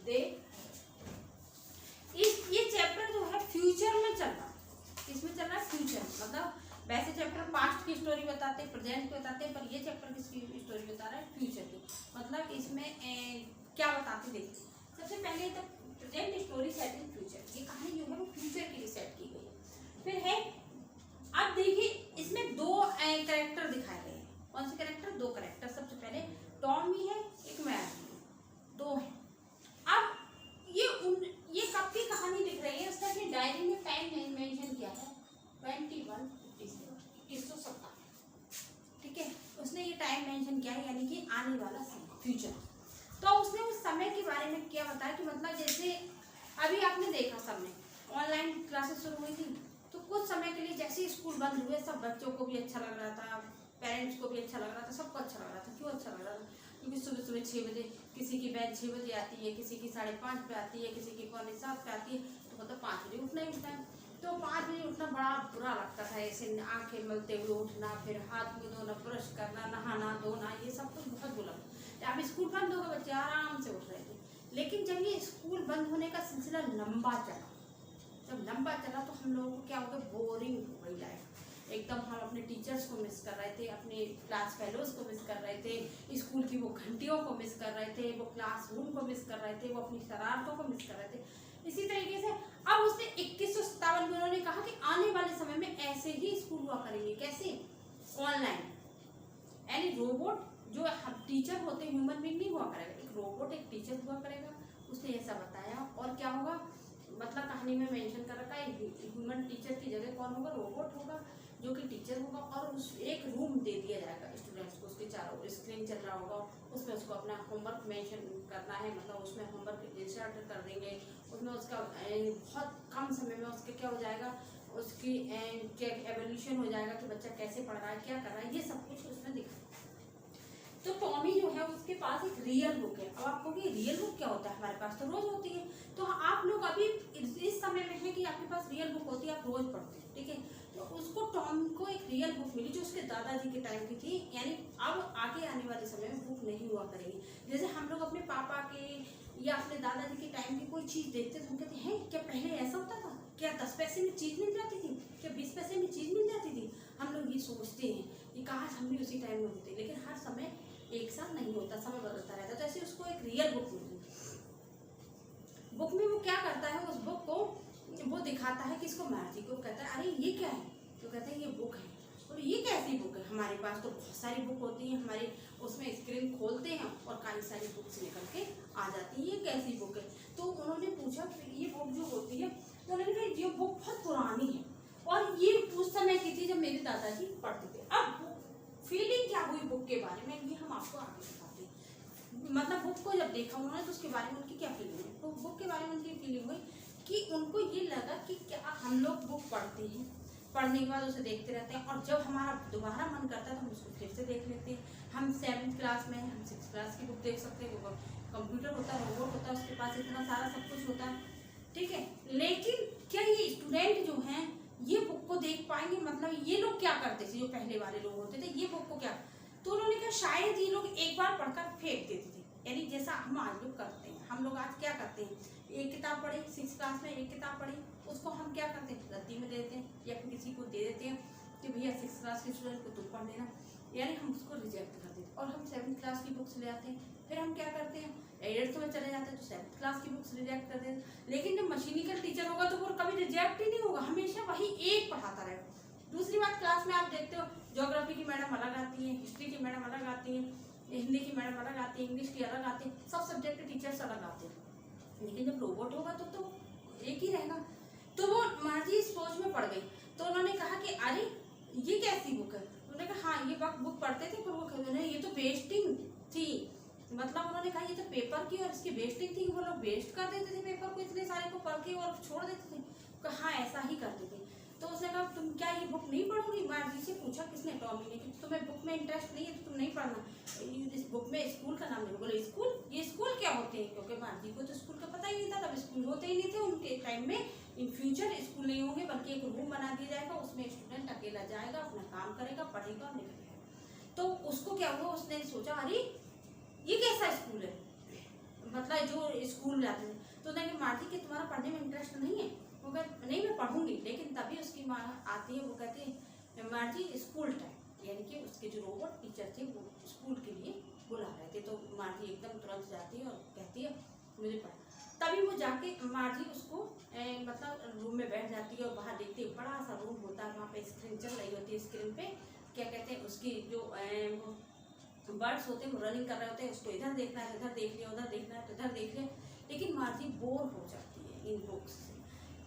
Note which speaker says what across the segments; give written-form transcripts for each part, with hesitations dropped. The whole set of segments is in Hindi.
Speaker 1: दे ये चैप्टर जो है फ्यूचर में चल रहा है। इसमें चल रहा है फ्यूचर, मतलब वैसे चैप्टर पास्ट की स्टोरी बताते हैं, प्रेजेंट की बताते हैं, पर ये चैप्टर किसकी स्टोरी बता रहा है? फ्यूचर की। मतलब इसमें क्या बताते देखिए, सबसे पहले तो present story set in future, ये कहानी जो है वो फ्यूचर की सेट की गई है। फिर है, अब देखिए इसमें दो कैरेक्टर दिखाए गए हैं। कौन से कैरेक्टर? दो कैरेक्टर। सबसे पहले टॉमी है, एक मैरी है, दो है। अब ये कब की कहानी लिख रही है? उसने अपनी डायरी में टाइम मेंशन किया है 21/57, ठीक है। उसने ये टाइम मेंशन किया है, यानी कि आने वाला समय, फ्यूचर। तो उसने उस समय के बारे में क्या बताया कि मतलब जैसे अभी आपने देखा समय ऑनलाइन क्लासेस शुरू हुई थी, तो कुछ समय के लिए जैसे स्कूल बंद हुए सब बच्चों को भी अच्छा लग रहा था, पेरेंट्स को भी अच्छा लग रहा था, सबको अच्छा लग रहा था। क्यों अच्छा लग रहा था? क्योंकि सुबह सुबह 6 बजे किसी की बैच 6 बजे आती है, किसी की 5:30 पे आती है, किसी की 6:45 पे आती है, तो मतलब 5 बजे उठना ही उठना है। तो 5 बजे उठना बड़ा बुरा लगता था, ऐसे आंखें मलते हुए उठना, फिर हाथ मुँह धोना, ब्रश करना, नहाना धोना, ये सब कुछ बहुत बुरा। अब स्कूल बंद हो गए, बच्चे आराम से उठ रहे थे। लेकिन जब ये स्कूल बंद होने का सिलसिला लंबा चला, जब लंबा चला तो हम लोगों को क्या हो गया? बोरिंग हो गई लाइफ एकदम। हम अपने टीचर्स को मिस कर रहे थे, अपने क्लास फेलोज को मिस कर रहे थे, स्कूल की वो घंटियों को मिस कर रहे थे, वो क्लासरूम को मिस कर रहे थे, वो अपनी शरारतों को मिस कर रहे थे। इसी तरीके से अब उसने 2157 में उन्होंने कहा कि आने वाले समय में ऐसे ही स्कूल हुआ करेंगे। कैसे? ऑनलाइन, यानी रोबोट जो टीचर होते हैं, ह्यूमन बीइंग नहीं हुआ करेगा, एक रोबोट एक टीचर हुआ करेगा। उसने ऐसा बताया। और क्या होगा? मतलब कहानी में मेंशन कर रखा है, ह्यूमन टीचर की जगह कौन होगा? रोबोट होगा जो कि टीचर होगा। और उस एक रूम दे दिया जाएगा स्टूडेंट्स को, उसके चारों स्क्रीन चल रहा होगा, उसमें उसको अपना होमवर्क मेंशन करना है, मतलब उसमें होमवर्क इंसर्ट कर देंगे, उसमें उसका बहुत कम समय में उसके क्या हो जाएगा, उसकी एवोल्यूशन हो जाएगा कि बच्चा कैसे पढ़ रहा है, क्या कर रहा है, ये सब कुछ उसमें दिखा। तो टॉमी जो है उसके पास एक रियल बुक है। अब आपको कि रियल बुक क्या होता है? हमारे पास तो रोज होती है। तो आप लोग अभी इस समय में है कि आपके पास रियल बुक होती है, आप रोज पढ़ते हैं, ठीक है। तो उसको टॉम को एक रियल बुक मिली जो उसके दादाजी के टाइम की थी, यानी अब आगे आने वाले समय में बुक नहीं हुआ करेगी। जैसे हम लोग अपने पापा के या अपने दादाजी के टाइम की कोई चीज देखते तो हम कहते हैं क्या पहले ऐसा होता था? क्या 10 पैसे में चीज मिल जाती थी? क्या 20 पैसे में चीज मिल जाती थी? हम लोग ये सोचते हैं कि काश हम भी उसी टाइम में होते। लेकिन हर समय एक साथ नहीं होता, समय बदलता रहता। तो ऐसे उसको एक रियल बुक मिली। बुक में वो क्या करता है, उस बुक को वो दिखाता है किसको? मार्जी को। कहता है अरे ये क्या है? तो कहते हैं ये बुक है। और ये कैसी बुक है? हमारे पास तो बहुत सारी बुक होती हैं, हमारे उसमें स्क्रीन खोलते हैं और कई सारी बुक्स निकल के आ जाती है, ये कैसी बुक है? तो उन्होंने पूछा कि ये बुक जो होती है, तो उन्होंने कहा ये बुक बहुत पुरानी है और ये उस समय की थी जब मेरे दादाजी पढ़ते थे। अब फीलिंग क्या हुई बुक के बारे में, ये हम आपको आगे बताते हैं। मतलब बुक को जब देखा उन्होंने तो उसके बारे में उनकी क्या फीलिंग है? तो बुक के बारे में उनकी फीलिंग हुई कि उनको ये लगा कि क्या हम लोग बुक पढ़ते हैं, पढ़ने के बाद उसे देखते रहते हैं, और जब हमारा दोबारा मन करता है तो हम उसको फिर से देख लेते हैं। हम 7th क्लास में हैं, हम 6th क्लास की बुक देख सकते हैं, कंप्यूटर होता है, रोबोट होता है, उसके पास इतना सारा सब कुछ होता है, ठीक है। लेकिन क्या ये स्टूडेंट जो हैं ये बुक को देख पाएंगे? मतलब ये लोग क्या करते थे, जो पहले वाले लोग होते थे, ये बुक को क्या? तो उन्होंने कहा शायद ये लोग एक बार पढ़कर फेंक देते थे, यानी जैसा हम आज लोग करते हैं। हम लोग आज क्या करते हैं, एक किताब पढ़ी 6th क्लास में, एक किताब पढ़ी, उसको हम क्या करते हैं? रद्दी में दे देते हैं या फिर किसी को दे देते हैं कि भैया 6th क्लास के स्टूडेंट को तुम पढ़ लेना, यानी हम उसको रिजेक्ट कर देते हैं। और हम 7th क्लास की बुक्स ले आते हैं, फिर हम क्या करते हैं 8th में चले जाते हैं तो 7th क्लास की बुक्स रिजेक्ट कर देते हैं। लेकिन जब मशीनिकल टीचर होगा तो वो कभी रिजेक्ट ही नहीं होगा, हमेशा वही एक पढ़ाता रहेगा। दूसरी बात, क्लास में आप देखते हो ज्योग्राफी की मैडम अलग आती है, हिस्ट्री की मैडम अलग आती है, हिंदी की मैडम अलग आती है, इंग्लिश की अलग आती है, सब सब्जेक्ट के टीचर्स अलग आते हैं। लेकिन जब रोबोट होगा तो एक ही रहेगा। तो वो मार्जी इस सोच में पड़ गई। तो उन्होंने कहा कि अरे ये कैसी बुक है? उन्होंने कहा हाँ ये बुक पढ़ते थे, पर वो ये तो वेस्टिंग थी। मतलब उन्होंने कहा ये तो पेपर की और इसकी वेस्टिंग थी, वो लोग वेस्ट कर देते थे पेपर को, इतने सारे को पढ़ के और छोड़ देते थे। कहा हाँ ऐसा ही करते थे। तो उसने कहा तुम क्या ये बुक नहीं पढ़ोगी? मार्जी से पूछा किसने? टॉमी ने, कि तुम्हें बुक में इंटरेस्ट नहीं है तो तुम नहीं पढ़ना, इस बुक में स्कूल का नाम नहीं। बोले स्कूल? ये स्कूल क्या होते हैं? क्योंकि मार्जी को तो स्कूल का पता ही नहीं था, तब स्कूल होते ही नहीं थे उनके टाइम में। इन फ्यूचर स्कूल नहीं होंगे, बल्कि एक रूम बना दिया जाएगा, उसमें स्टूडेंट अकेला जाएगा, अपना काम करेगा, पढ़ेगा और निकल जाएगा। तो उसको क्या हुआ, उसने सोचा अरे ये कैसा स्कूल है? मतलब जो स्कूल जाते थे तो उन्होंने कहा मार्जी कि तुम्हारा पढ़ने में इंटरेस्ट नहीं है? वो कहते नहीं मैं पढ़ूंगी, लेकिन तभी उसकी माँ आती है, वो कहती है मार्जी स्कूल टाइम, यानी कि उसके जो रोबोट टीचर थे वो स्कूल के लिए बुला रहे थे। तो मार्जी एकदम तुरंत जाती है और कहती है मुझे पढ़। तभी वो जाके मार्जी उसको मतलब रूम में बैठ जाती है और बाहर देखती है बड़ा सा रूम होता है, वहाँ पे स्क्रीन चल रही होती है, स्क्रीन पे क्या कहते हैं उसकी जो बर्ड्स होते हैं वो रनिंग कर रहे होते हैं, उसको इधर देखना है इधर देख लिया, उधर देखना है तो इधर देख लिया। लेकिन मार्जी बोर हो जाती है इन बुक्स से,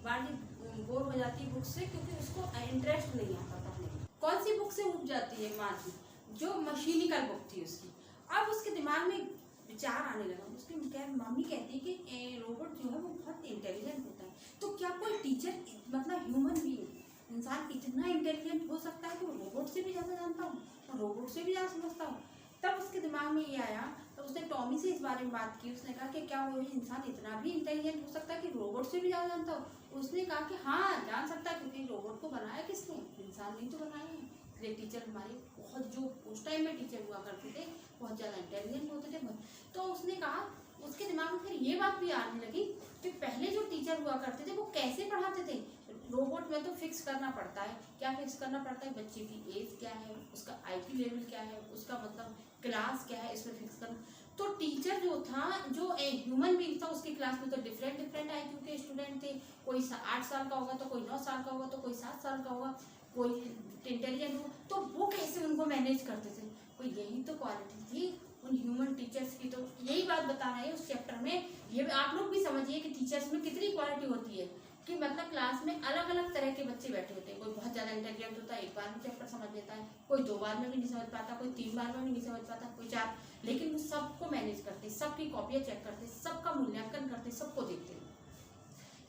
Speaker 1: मार्जी बोर हो जाती है बुक से, क्योंकि उसको इंटरेस्ट नहीं आता पढ़ने में। कौन सी बुक से उठ जाती है मार्जी? जो मशीनिकल बुक थी उसकी। अब उसके दिमाग में विचार आने लगा, उसकी मम्मी कहती है कि रोबोट जो है वो बहुत इंटेलिजेंट होता है, तो क्या कोई टीचर मतलब ह्यूमन बीइंग इंसान इतना इंटेलिजेंट हो सकता है कि वो रोबोट से भी ज़्यादा जानता हूँ और रोबोट से भी ज़्यादा समझता हूँ? तब उसके दिमाग में ये आया, तो उसने टॉमी से इस बारे में बात की। उसने कहा कि क्या वो इंसान इतना भी इंटेलिजेंट हो सकता है कि रोबोट से भी ज़्यादा जानता हो? उसने कहा कि हाँ जान सकता है, क्योंकि रोबोट को बनाया किसने? इंसान नहीं तो बनाया है। इसलिए टीचर हमारे बहुत, जो उस टाइम में टीचर हुआ करते थे बहुत ज़्यादा इंटेलिजेंट होते थे। तो उसने कहा, उसके दिमाग में फिर ये बात भी आने लगी कि पहले जो टीचर हुआ करते थे वो कैसे पढ़ाते थे? रोबोट में तो फिक्स करना पड़ता है। क्या फिक्स करना पड़ता है? बच्चे की एज क्या है, उसका IQ लेवल क्या है, उसका मतलब क्लास क्या है, इसमें फिक्स करना। तो टीचर जो था, जो ह्यूमन बीइंग था, उसकी क्लास में तो डिफरेंट IQ के स्टूडेंट थे। कोई 8 साल का होगा, तो कोई 9 साल का होगा, तो कोई 7 साल का होगा, कोई इंटेलिजेंट होगा। तो वो कैसे उनको मैनेज करते थे? तो यही तो क्वालिटी थी उन ह्यूमन टीचर्स की। तो यही बात बताना है उस चैप्टर में। ये आप लोग भी समझिए कि टीचर्स में कितनी क्वालिटी होती है, कि मतलब क्लास में अलग अलग तरह के बच्चे बैठे होते हैं। कोई बहुत ज़्यादा इंटेलिजेंट होता है, एक बार में चैप्टर समझ लेता है, कोई 2 बार में भी नहीं समझ पाता, कोई 3 बार में भी नहीं समझ पाता, कोई 4, लेकिन वो सबको मैनेज करते, सबकी कॉपियाँ चेक करते, सबका मूल्यांकन करते, सबको देखते हैं।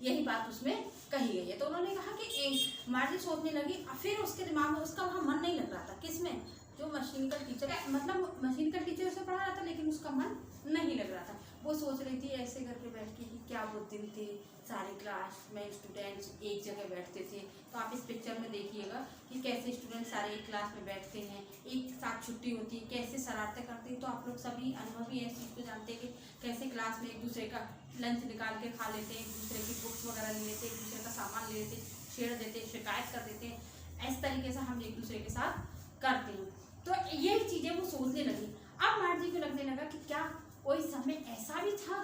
Speaker 1: यही बात उसमें कही गई है। तो उन्होंने कहा कि मार्जी सोचने लगी, फिर उसके दिमाग में उसका वहाँ मन नहीं लग रहा था। किसमें? जो मशीनिकल टीचर, मतलब मशीनिकल टीचर उसे पढ़ा रहा था, लेकिन उसका मन नहीं लग रहा था। वो सोच रही थी ऐसे करके बैठ के कि क्या वो दिन थे, सारे क्लास में स्टूडेंट्स एक जगह बैठते थे। तो आप इस पिक्चर में देखिएगा कि कैसे स्टूडेंट सारे एक क्लास में बैठते हैं, एक साथ छुट्टी होती है, कैसे शरारतें करते हैं। तो आप लोग सभी अनुभवी इस चीज़ को जानते हैं कि कैसे क्लास में एक दूसरे का लंच निकाल के खा लेते हैं, एक दूसरे की बुक्स वगैरह ले लेते, एक दूसरे का सामान ले लेते, छेड़ देते, शिकायत कर देते हैं। इस तरीके से हम एक दूसरे के साथ करते हैं। तो ये चीज़ें वो सोचने लगी। अब मार्जी को लगने लगा कि क्या कोई समय ऐसा भी था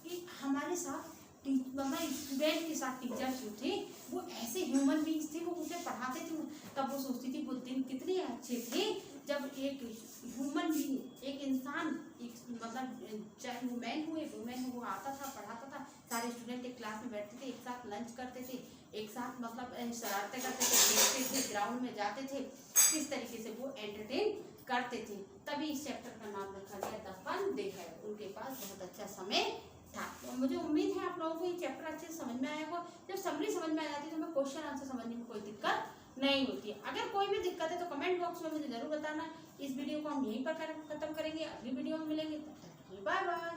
Speaker 1: कि हमारे साथ मतलब स्टूडेंट के साथ टीचर्स जो थे वो ऐसे ह्यूमन बीइंग्स थे, वो उसे पढ़ाते थे। तब वो सोचती थी वो दिन कितने अच्छे थे जब एक ह्यूमन बीइंग, एक इंसान, एक मतलब चाहे वो मैन हो या वुमेन हो, वो आता था, पढ़ाता था, सारे स्टूडेंट एक क्लास में बैठते थे, एक साथ लंच करते थे, एक साथ मतलब शरारतें करते थे, खेलते थे, ग्राउंड में जाते थे। किस तरीके से वो एंटरटेन करते थे। तभी इस चैप्टर का नाम रखा गया द फन दे हैड। उनके पास बहुत अच्छा समय था। तो मुझे उम्मीद है आप लोगों को ये चैप्टर अच्छे से समझ में आया होगा। जब समरी समझ में आ जाती है तो हमें क्वेश्चन आंसर समझने में कोई दिक्कत नहीं होती है। अगर कोई भी दिक्कत है तो कमेंट बॉक्स में मुझे जरूर बताना। इस वीडियो को हम यहीं पर खत्म करेंगे, अगली वीडियो में मिलेंगे। तब तक बाय बाय।